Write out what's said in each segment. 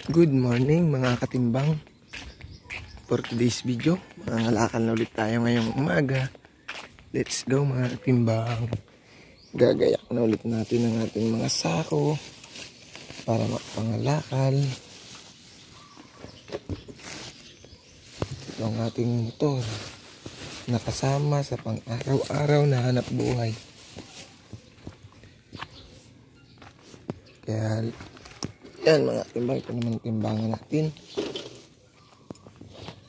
Good morning mga katimbang. For today's video, mangangalakal na ulit tayo ngayong umaga. Let's go mga katimbang. Gagayak na ulit natin ang ating mga sako para mapangalakal. Ito ang ating motor na kasama sa pang-araw-araw na hanap buhay. Kaya yan mga timbang, ito naman timbangan natin.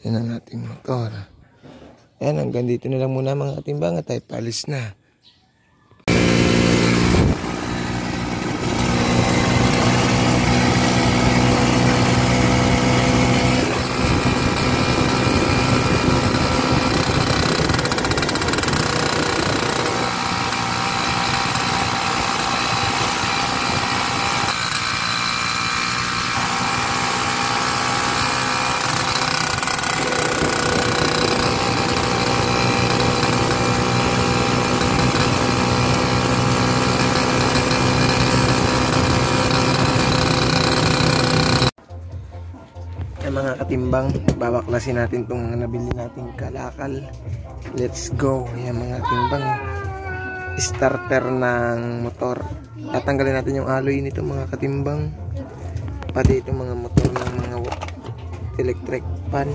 Yan ang ating motor. Yan, hanggang dito na lang muna mga timbang at tayo palis na. Mga katimbang, babaklasin natin itong mga nabili nating kalakal. Let's go. Yan mga katimbang, starter ng motor. Tatanggalin natin yung alloy nito mga katimbang, pati itong mga motor ng mga electric pan.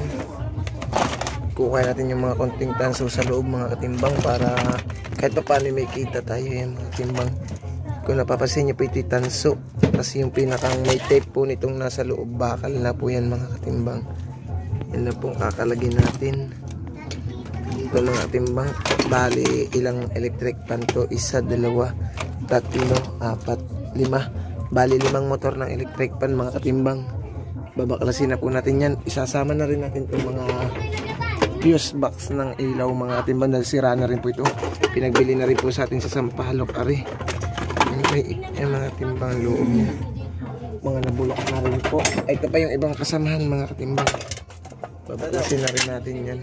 Kukuha natin yung mga konting tanso sa loob mga katimbang para kahit pa paano may kita tayo. Yan mga katimbang, kung napapasin nyo po ito tanso kasi yung pinakang may tape po nitong nasa loob, bakal na po yan mga katimbang. Yan na pong kakalagin natin. Ito mga katimbang, bali ilang electric pan to? 1, 2, 3, 4, 5. Bali 5 motor ng electric pan mga katimbang. Babaklasin na po natin yan. Isasama na rin natin itong mga fuse box ng ilaw mga katimbang dahil sira na rin po ito. Pinagbili na rin po sa atin sa Sampaloc Ari. Yung mga timbang loob niya, mga nabulok na rin po. Ay, ito pa yung ibang kasamahan mga katimbang. Babaklasin na rin natin yan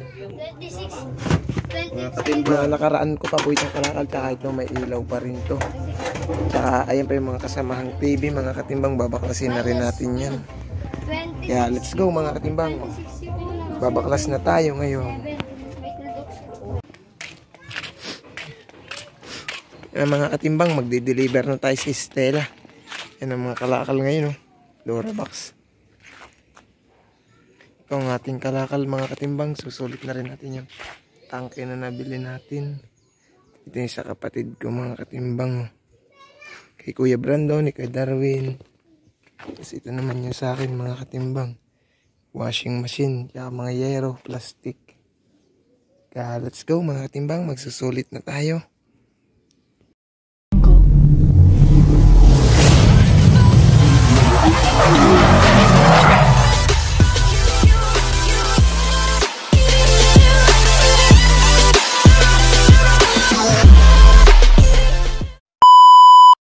mga katimbang. Nakaraan ko pa po itong kalakal, tsaka ito may ilaw pa rin to. Tsaka ayan pa yung mga kasamahang TV mga katimbang. Babaklasin na rin natin yan. Kaya let's go mga katimbang, babaklas na tayo ngayon. Yan mga katimbang, magde-deliver na tayo sa Stella. Yan ang mga kalakal ngayon, Durabox. Ito ang ating kalakal mga katimbang. Susulit na rin natin yung tangke na nabili natin. Ito yung sa kapatid ko mga katimbang, kay Kuya Brandon, kay Darwin. Tapos ito naman yung sa akin mga katimbang, washing machine, kaya mga yero, plastic. Kaya let's go mga katimbang, magsusulit na tayo.